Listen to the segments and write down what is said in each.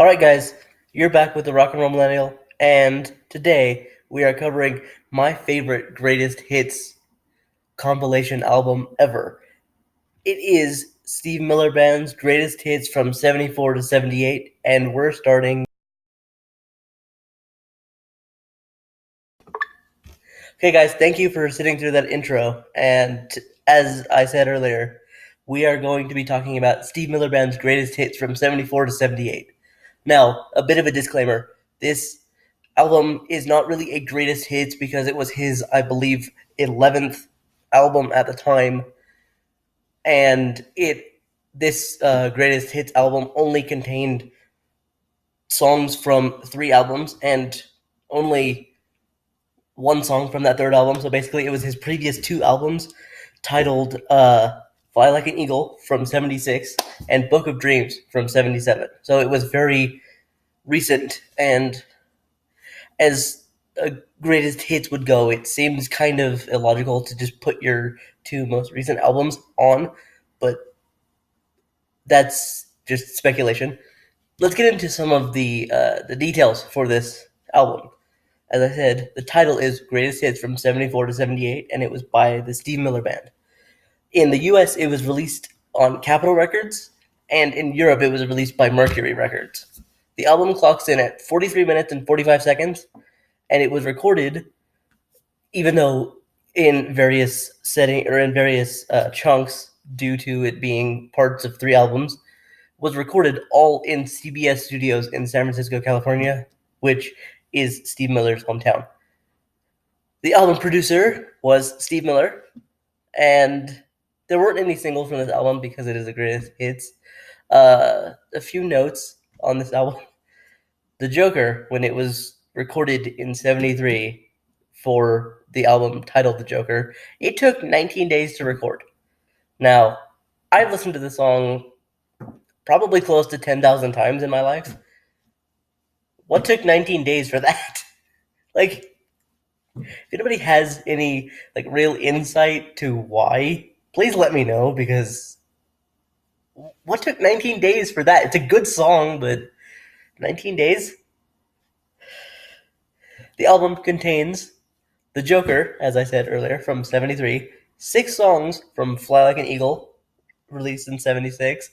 Alright, guys, you're back with the Rock and Roll Millennial, and today we are covering my favorite greatest hits compilation album ever. It is Steve Miller Band's greatest hits from 74 to 78, and we're starting. Okay, guys, thank you for sitting through that intro, and as I said earlier, we are going to be talking about Steve Miller Band's greatest hits from 74 to 78. Now, a bit of a disclaimer. This album is not really a greatest hits because it was his, I believe, 11th album at the time, and this greatest hits album only contained songs from 3 albums and only one song from that third album. So basically, it was his previous 2 albums titled "Fly Like an Eagle" from '76 and "Book of Dreams" from '77. So it was very recent, and as greatest hits would go, it seems kind of illogical to just put your 2 most recent albums on, but that's just speculation. Let's get into some of the details for this album. As I said, the title is Greatest Hits from 74 to 78, and it was by the Steve Miller Band. In the US, it was released on Capitol Records, and in Europe, it was released by Mercury Records. The album clocks in at 43 minutes and 45 seconds, and it was recorded, even though in various chunks, due to it being parts of 3 albums, was recorded all in CBS Studios in San Francisco, California, which is Steve Miller's hometown. The album producer was Steve Miller, and there weren't any singles from this album because it is the greatest hits. A few notes on this album. The Joker, when it was recorded in '73 for the album titled The Joker, it took 19 days to record. Now, I've listened to the song probably close to 10,000 times in my life. What took 19 days for that? Like, if anybody has any real insight to why, please let me know, because what took 19 days for that? It's a good song, but 19 days? The album contains The Joker, as I said earlier, from '73, 6 songs from Fly Like an Eagle, released in '76,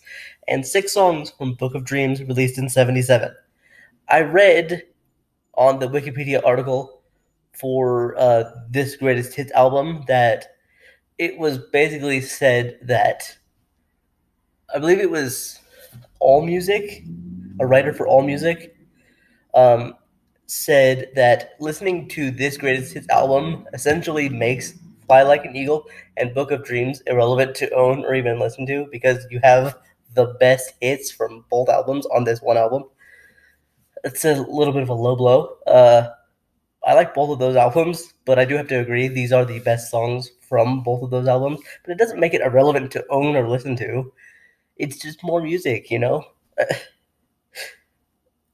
and 6 songs from Book of Dreams, released in '77. I read on the Wikipedia article for this greatest hits album that it was basically said that, I believe it was AllMusic, a writer for AllMusic, um, said that listening to this greatest hits album essentially makes Fly Like an Eagle and Book of Dreams irrelevant to own or even listen to, because you have the best hits from both albums on this one album. It's a little bit of a low blow. I like both of those albums, but I do have to agree these are the best songs from both of those albums. But it doesn't make it irrelevant to own or listen to. It's just more music, you know.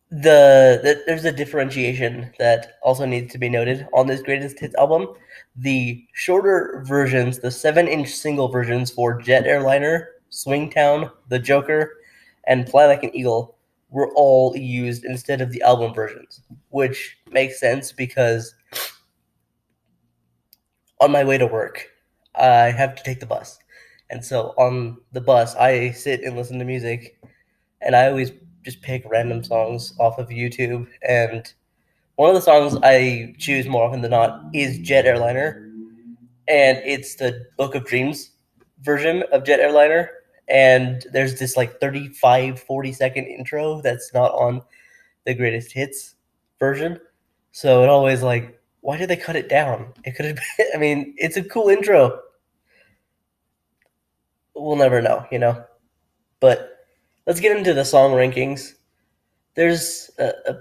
There's a differentiation that also needs to be noted on this greatest hits album. The shorter versions, the 7-inch single versions for Jet Airliner, Swingtown, The Joker, and Fly Like an Eagle, were all used instead of the album versions, which makes sense because on my way to work, I have to take the bus. And so on the bus, I sit and listen to music, and I always just pick random songs off of YouTube. And one of the songs I choose more often than not is Jet Airliner, and it's the Book of Dreams version of Jet Airliner. And there's this 35-40 second intro that's not on the greatest hits version. So it always why did they cut it down? It could have been, I mean, it's a cool intro. We'll never know, you know? But let's get into the song rankings. There's a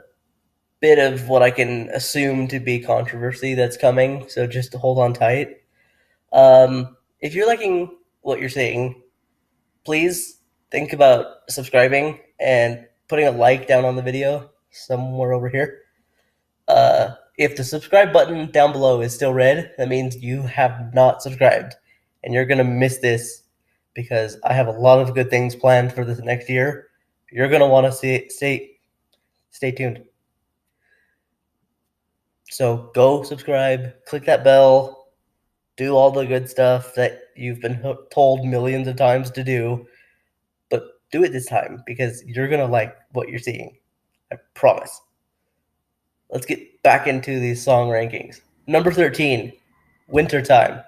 bit of what I can assume to be controversy that's coming, so just hold on tight. If you're liking what you're seeing, please think about subscribing and putting a like down on the video somewhere over here. If the subscribe button down below is still red, that means you have not subscribed, and you're gonna miss this because I have a lot of good things planned for this next year. You're gonna want to stay stay tuned. So go subscribe, click that bell, do all the good stuff that you've been told millions of times to do, but do it this time because you're gonna like what you're seeing. I promise. Let's get back into these song rankings. Number 13, Wintertime.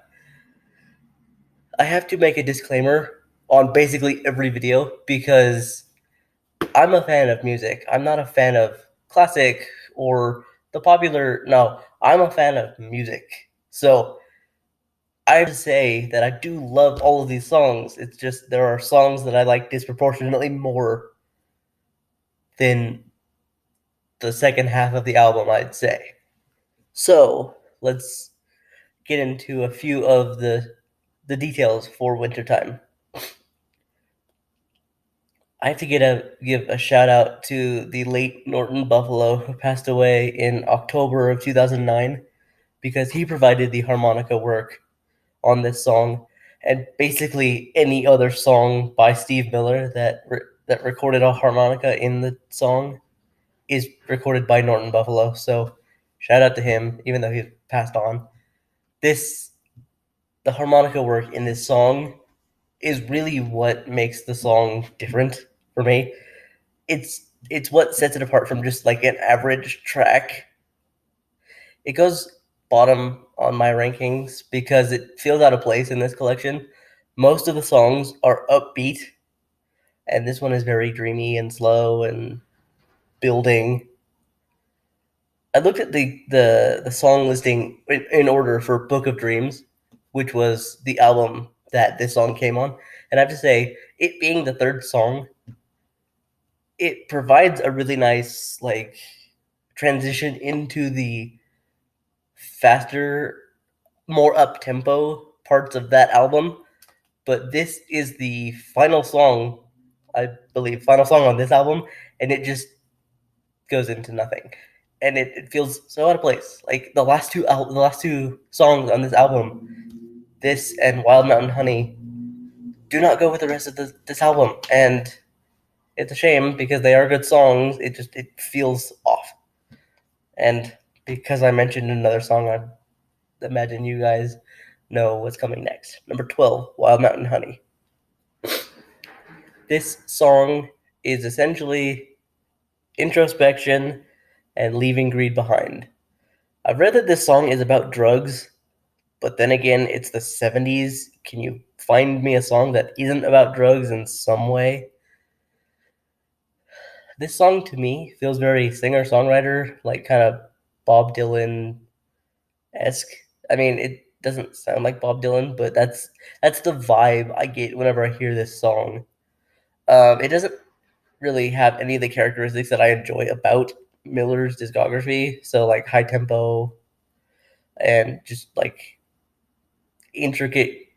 I have to make a disclaimer on basically every video because I'm a fan of music. I'm not a fan of classic or the popular. No, I'm a fan of music. So I have to say that I do love all of these songs. It's just there are songs that I like disproportionately more than the second half of the album, I'd say. So let's get into a few of the details for Wintertime. I have to give a shout out to the late Norton Buffalo who passed away in October of 2009 because he provided the harmonica work on this song and basically any other song by Steve Miller that recorded a harmonica in the song is recorded by Norton Buffalo. So shout out to him even though he's passed on. This the harmonica work in this song is really what makes the song different for me. It's what sets it apart from just like an average track. It goes bottom on my rankings because it feels out of place in this collection. Most of the songs are upbeat, and this one is very dreamy and slow and building. I looked at the song listing in order for Book of Dreams, which was the album that this song came on, and I have to say, it being the third song, it provides a really nice like transition into the faster, more up tempo parts of that album. But this is the final song, I believe, final song on this album, and it just goes into nothing, and it feels so out of place. Like the last two songs on this album, this and Wild Mountain Honey, do not go with the rest of this album, and it's a shame because they are good songs. It feels off, and because I mentioned another song, I imagine you guys know what's coming next. Number 12, Wild Mountain Honey. This song is essentially introspection and leaving greed behind. I've read that this song is about drugs, but then again, it's the 70s. Can you find me a song that isn't about drugs in some way? This song to me feels very singer songwriter, like kind of Bob Dylan esque. I mean, it doesn't sound like Bob Dylan, but that's the vibe I get whenever I hear this song. It doesn't really have any of the characteristics that I enjoy about Miller's discography. So like high tempo and just like intricate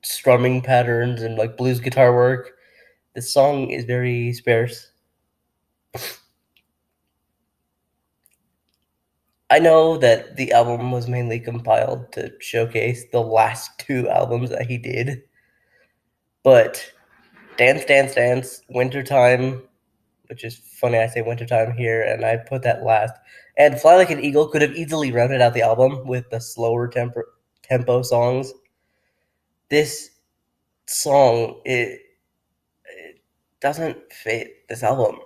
strumming patterns and like blues guitar work. This song is very sparse. I know that the album was mainly compiled to showcase the last two albums that he did, but Dance Dance Dance, Wintertime, which is funny I say wintertime here, and I put that last. And Fly Like an Eagle could have easily rounded out the album with the slower tempo songs. This song it doesn't fit this album.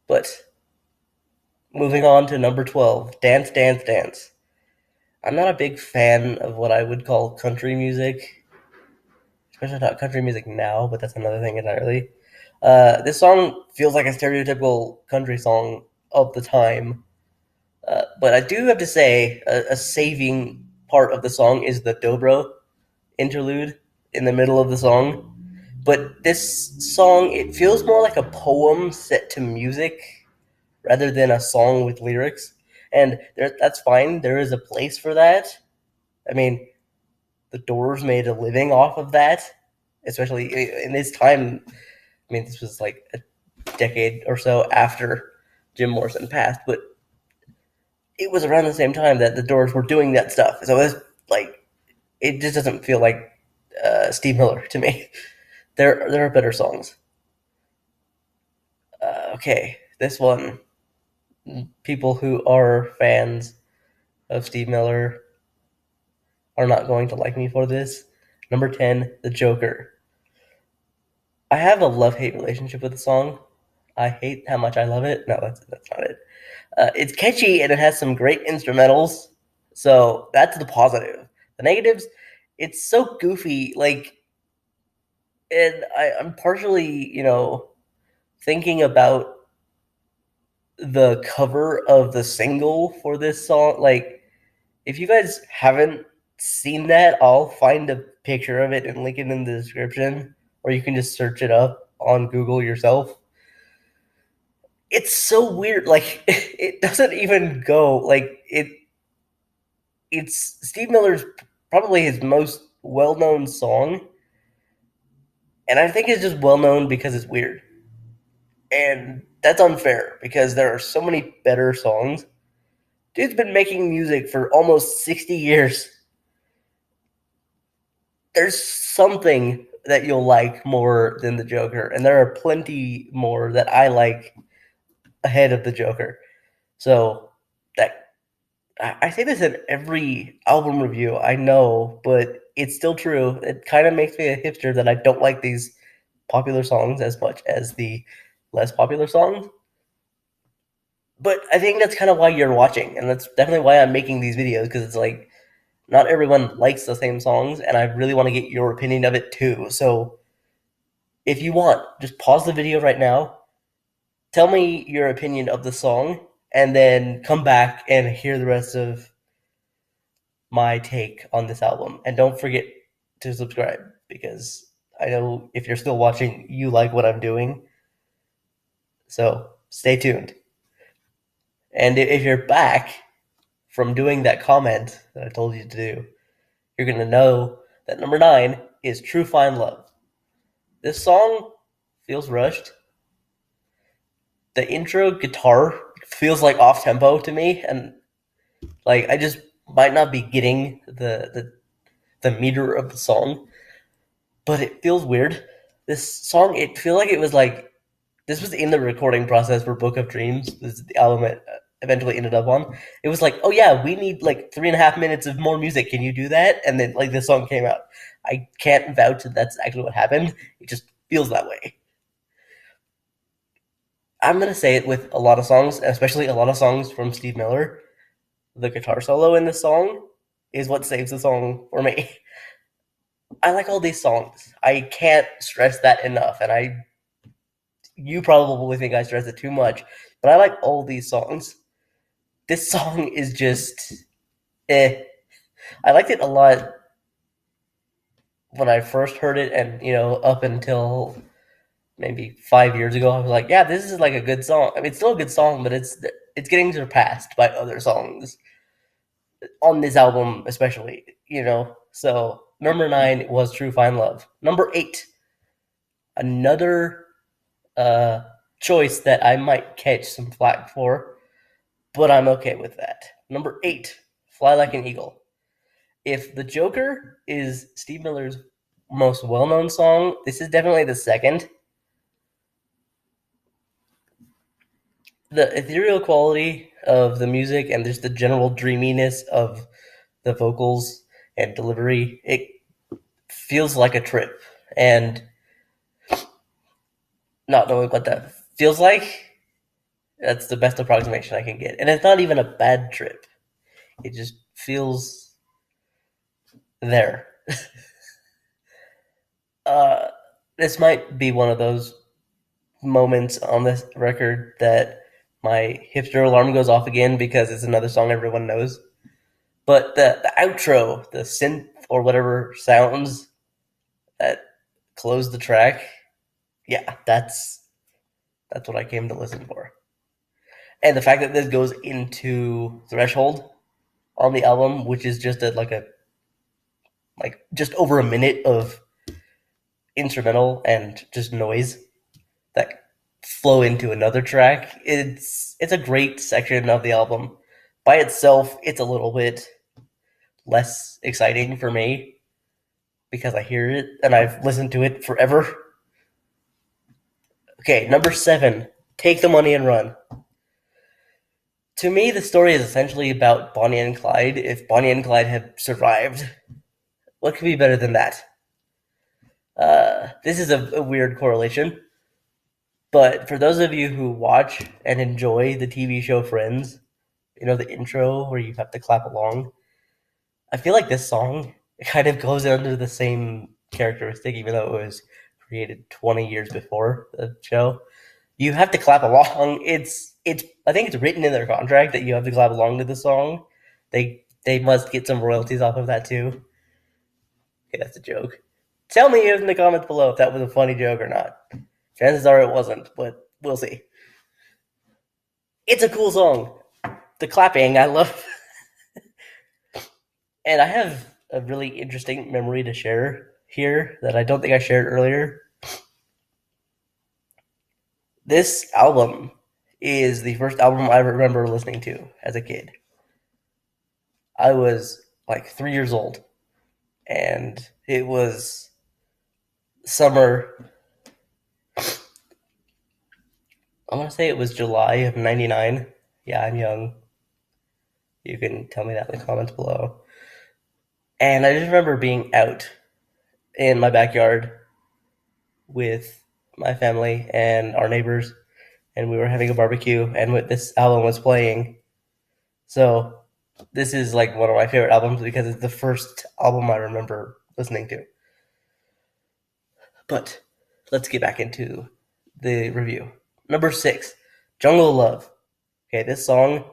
But moving on to number 12, Dance Dance Dance. I'm not a big fan of what I would call country music, especially not country music now, but that's another thing entirely. This song feels like a stereotypical country song of the time. But I do have to say, a saving part of the song is the dobro interlude in the middle of the song. But this song, it feels more like a poem set to music rather than a song with lyrics. And that's fine. There is a place for that. I mean, the Doors made a living off of that, especially in this time. I mean, this was like a decade or so after Jim Morrison passed, but it was around the same time that the Doors were doing that stuff. So it's like it just doesn't feel like Steve Miller to me. There are better songs. Okay, this one. People who are fans of Steve Miller are not going to like me for this. Number 10, The Joker. I have a love hate relationship with the song. I hate how much I love it. No, that's not it. It's catchy and it has some great instrumentals. So that's the positive. The negatives, it's so goofy. Like, and I'm partially, thinking about the cover of the single for this song. Like, if you guys haven't seen that, I'll find a picture of it and link it in the description, or you can just search it up on Google yourself. It's so weird. Like, it doesn't even go. Like, it's Steve Miller's probably his most well-known song, and I think it's just well-known because it's weird. And that's unfair because there are so many better songs. Dude's been making music for almost 60 years. There's something that you'll like more than the Joker, and there are plenty more that I like ahead of the Joker. So that I say this in every album review, I know, but it's still true. It kind of makes me a hipster that I don't like these popular songs as much as the less popular songs. But I think that's kind of why you're watching, and that's definitely why I'm making these videos because it's like not everyone likes the same songs, and I really want to get your opinion of it too. So if you want, just pause the video right now, tell me your opinion of the song, and then come back and hear the rest of my take on this album. And don't forget to subscribe because I know if you're still watching, you like what I'm doing. So stay tuned. And if you're back from doing that comment that I told you to do, you're going to know that number 9 is True Fine Love. This song feels rushed. The intro guitar feels like off tempo to me, and like I just might not be getting the meter of the song, but it feels weird. This song, it feel like it was like this was in the recording process for Book of Dreams. This is the album it eventually ended up on. It was like, oh yeah, we need like 3.5 minutes of more music. Can you do that? And then like this song came out. I can't vouch that that's actually what happened. It just feels that way. I'm gonna say it with a lot of songs, especially a lot of songs from Steve Miller. The guitar solo in this song is what saves the song for me. I like all these songs. I can't stress that enough, and you probably think I stress it too much, but I like all these songs. This song is just eh. I liked it a lot when I first heard it, and up until maybe 5 years ago, I was like, yeah, this is like a good song. I mean, it's still a good song, but it's getting surpassed by other songs on this album, especially. So number 9 was True Fine Love. Number 8, another uh, choice that I might catch some flack for, but I'm okay with that. Number 8, Fly Like an Eagle. If The Joker is Steve Miller's most well known song, this is definitely the second. The ethereal quality of the music and just the general dreaminess of the vocals and delivery, it feels like a trip. And not knowing what that feels like, that's the best approximation I can get. And it's not even a bad trip. It just feels there. uh, this might be one of those moments on this record that my hipster alarm goes off again because it's another song everyone knows. But the outro, the synth or whatever sounds that close the track, yeah, that's what I came to listen for. And the fact that this goes into Threshold on the album, which is just like just over a minute of instrumental and just noise that flow into another track. It's a great section of the album. By itself, it's a little bit less exciting for me because I hear it and I've listened to it forever. Okay, number 7, Take the Money and Run. To me, the story is essentially about Bonnie and Clyde. If Bonnie and Clyde had survived, what could be better than that? This is a weird correlation, but for those of you who watch and enjoy the TV show Friends, you know the intro where you have to clap along. I feel like this song kind of goes under the same characteristic, even though it was created 20 years before the show. You have to clap along. It's I think it's written in their contract that you have to clap along to the song. They must get some royalties off of that too. Okay, that's a joke. Tell me in the comments below if that was a funny joke or not. Chances are it wasn't, but we'll see. It's a cool song. The clapping, I love. And I have a really interesting memory to share here that I don't think I shared earlier. This album is the first album I remember listening to as a kid. I was like 3 years old, and it was summer. I want to say it was July of '99. Yeah, I'm young. You can tell me that in the comments below. And I just remember being out in my backyard with my family and our neighbors, and we were having a barbecue, and this album was playing. So this is like one of my favorite albums because it's the first album I remember listening to. But let's get back into the review. Number 6, Jungle Love. Okay, this song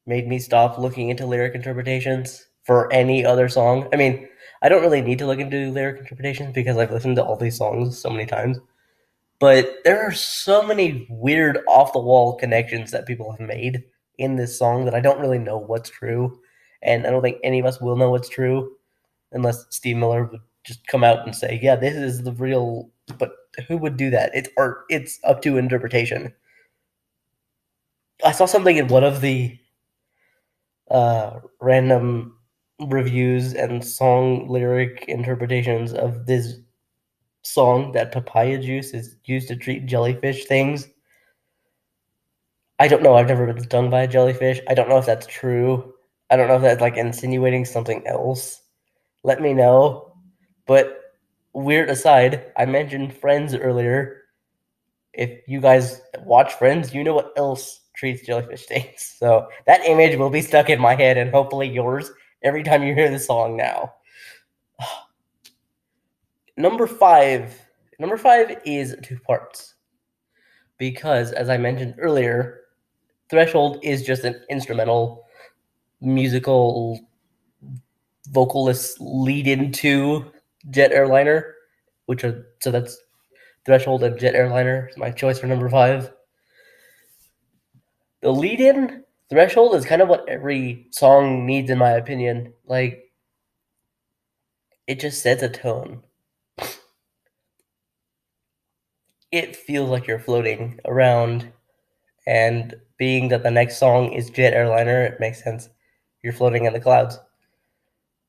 made me stop looking into lyric interpretations for any other song. I mean, I don't really need to look into lyric interpretations because I've listened to all these songs so many times. But there are so many weird off the wall connections that people have made in this song that I don't really know what's true. And I don't think any of us will know what's true unless Steve Miller would just come out and say, yeah, this is the real. But who would do that? It's art, it's up to interpretation. I saw something in one of the random reviews and song lyric interpretations of this song that papaya juice is used to treat jellyfish things. I don't know. I've never been stung by a jellyfish. I don't know if that's true. I don't know if that's like insinuating something else. Let me know. But weird aside, I mentioned Friends earlier. If you guys watch Friends, you know what else treats jellyfish stings. So that image will be stuck in my head and hopefully yours every time you hear the song now. Number 5. Number 5 is 2 parts. Because as I mentioned earlier, Threshold is just an instrumental musical vocalist lead into Jet Airliner, which are so that's Threshold and Jet Airliner is my choice for number 5. The lead in Threshold is kind of what every song needs, in my opinion. Like, it just sets a tone. It feels like you're floating around, and being that the next song is Jet Airliner, it makes sense. You're floating in the clouds.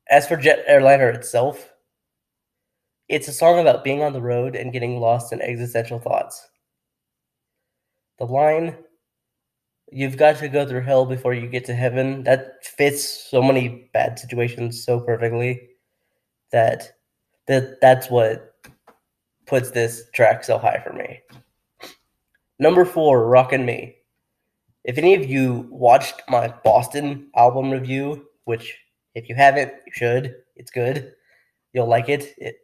As for Jet Airliner itself, it's a song about being on the road and getting lost in existential thoughts. The line, you've got to go through hell before you get to heaven, that fits so many bad situations so perfectly that's what puts this track so high for me. Number 4, Rockin' Me. If any of you watched my Boston album review, which if you haven't, you should. It's good. You'll like it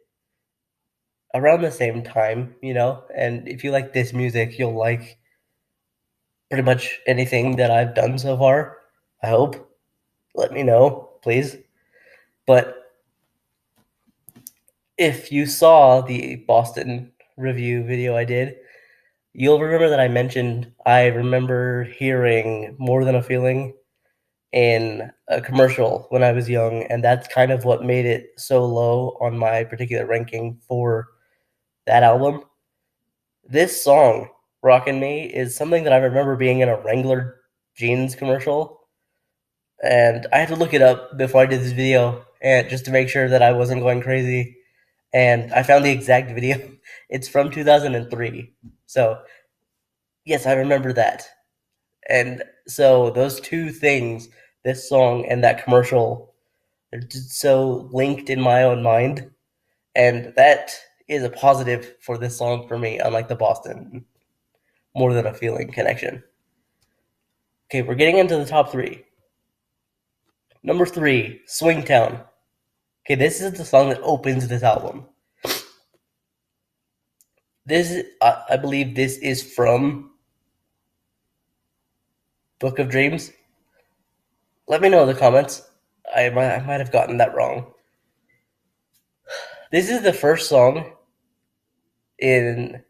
around the same time, you know. And if you like this music, you'll like pretty much anything that I've done so far. I hope. Let me know, please. But if you saw the Boston review video I did, you'll remember that I mentioned I remember hearing More Than a Feeling in a commercial when I was young, and that's kind of what made it so low on my particular ranking for that album. This song, Rockin' Me, is something that I remember being in a Wrangler jeans commercial, and I had to look it up before I did this video, and just to make sure that I wasn't going crazy. And I found the exact video. It's from 2003. So, yes, I remember that. And so those two things, this song and that commercial, they're just so linked in my own mind, and that is a positive for this song for me, unlike the Boston more than a feeling connection. Okay, we're getting into the top three. Number three, Swingtown. Okay, this is the song that opens this album. I believe this is from Book of Dreams. Let me know in the comments. I might have gotten that wrong. This is the first song in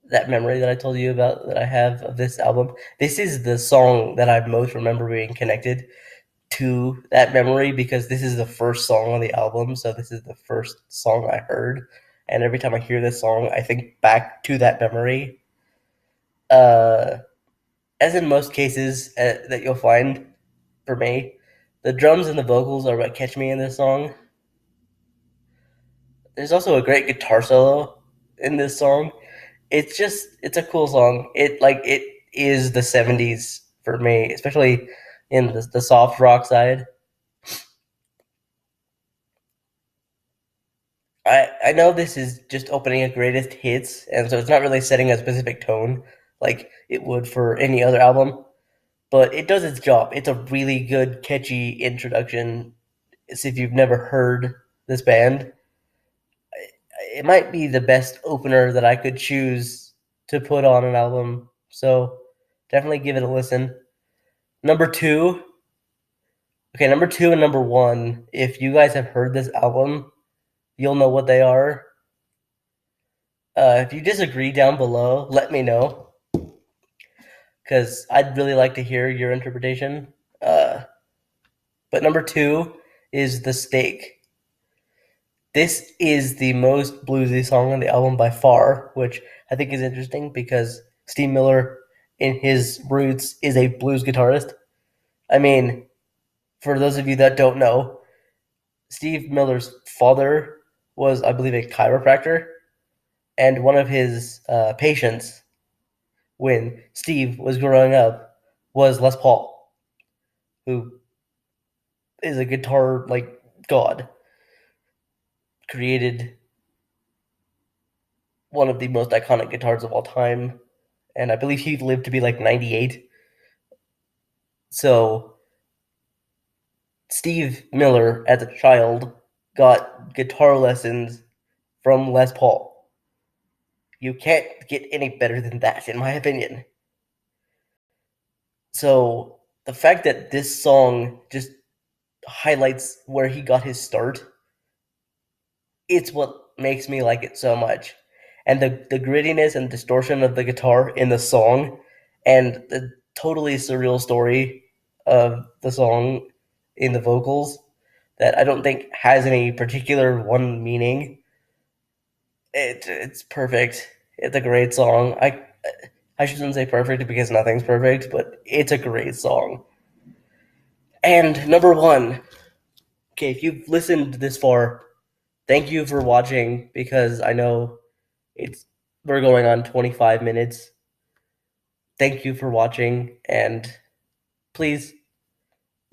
that memory that I told you about that I have of this album. This is the song that I most remember being connected to that memory because this is the first song on the album. So this is the first song I heard, and every time I hear this song, I think back to that memory. Uh, as in most cases that you'll find for me, the drums and the vocals are what catch me in this song. There's also a great guitar solo in this song. It's a cool song. It is the 70s for me, especially in the soft rock side. I know this is just opening a greatest hits, and so it's not really setting a specific tone like it would for any other album, but it does its job. It's a really good, catchy introduction. So if you've never heard this band, it might be the best opener that I could choose to put on an album. So definitely give it a listen. Number two, okay, number two and number one. If you guys have heard this album, you'll know what they are. If you disagree down below, let me know because I'd really like to hear your interpretation. But number two is The Stake. This is the most bluesy song on the album by far, which I think is interesting because Steve Miller, in his roots, is a blues guitarist. I mean, for those of you that don't know, Steve Miller's father was, I believe, a chiropractor, and one of his patients when Steve was growing up was Les Paul, who is a guitar like god, created one of the most iconic guitars of all time, and I believe he lived to be like 98. So Steve Miller, as a child, got guitar lessons from Les Paul. You can't get any better than that, in my opinion. So the fact that this song just highlights where he got his start, it's what makes me like it so much. And the grittiness and distortion of the guitar in the song and the totally surreal story of the song in the vocals that I don't think has any particular one meaning. It's perfect. It's a great song. I shouldn't say perfect because nothing's perfect, but it's a great song. And number one, okay, if you've listened this far, thank you for watching because I know it's we're going on 25 minutes. Thank you for watching, and please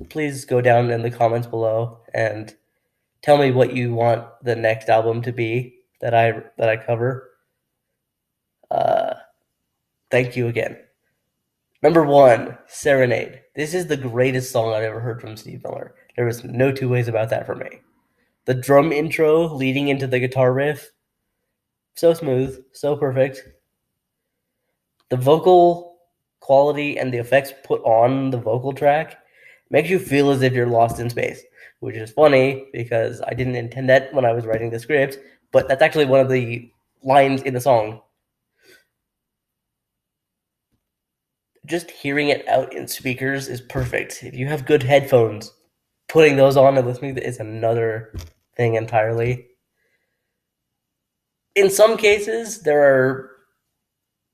please go down in the comments below and tell me what you want the next album to be that I cover. Uh, Thank you again. Number one, Serenade. This is the greatest song I've ever heard from Steve Miller. There was no two ways about that for me. The drum intro leading into the guitar riff, so smooth, so perfect. The vocal quality and the effects put on the vocal track makes you feel as if you're lost in space, which is funny because I didn't intend that when I was writing the script, but that's actually one of the lines in the song. Just hearing it out in speakers is perfect. If you have good headphones, putting those on and listening is another thing entirely. In some cases, there are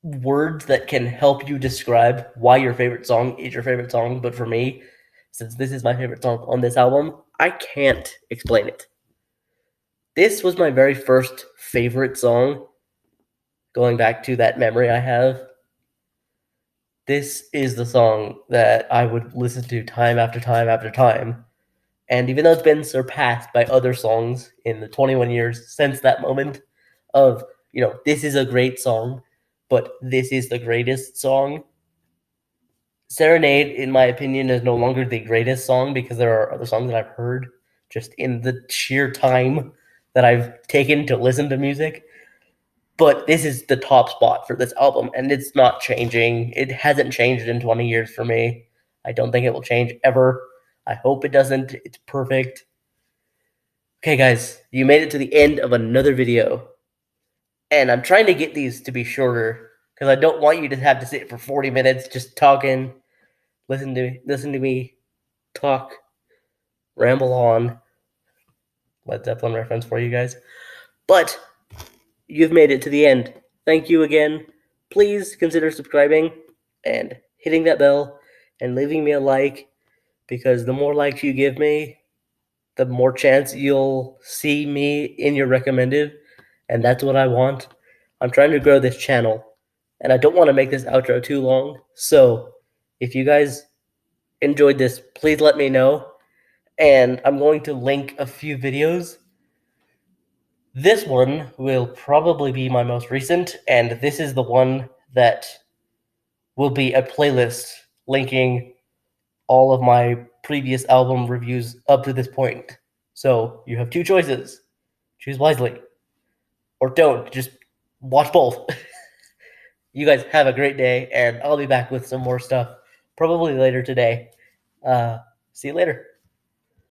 words that can help you describe why your favorite song is your favorite song, but for me, since this is my favorite song on this album, I can't explain it. This was my very first favorite song, going back to that memory I have. this is the song that I would listen to time after time after time. And even though it's been surpassed by other songs in the 21 years since that moment of, this is a great song, but this is the greatest song. Serenade, in my opinion, is no longer the greatest song because there are other songs that I've heard just in the sheer time that I've taken to listen to music. But this is the top spot for this album, and it's not changing. It hasn't changed in 20 years for me. I don't think it will change ever. I hope it doesn't. It's perfect. Okay, guys, you made it to the end of another video. And I'm trying to get these to be shorter because I don't want you to have to sit for 40 minutes just talking. Listen to me talk, ramble on. Led Zeppelin reference for you guys. But you've made it to the end. Thank you again. Please consider subscribing and hitting that bell and leaving me a like, because the more likes you give me, the more chance you'll see me in your recommended, and that's what I want. I'm trying to grow this channel, and I don't want to make this outro too long, so if you guys enjoyed this, please let me know, and I'm going to link a few videos. This one will probably be my most recent, and this is the one that will be a playlist linking all of my previous album reviews up to this point. So you have two choices. Choose wisely. Or don't. Just watch both. You guys have a great day, and I'll be back with some more stuff probably later today. See you later.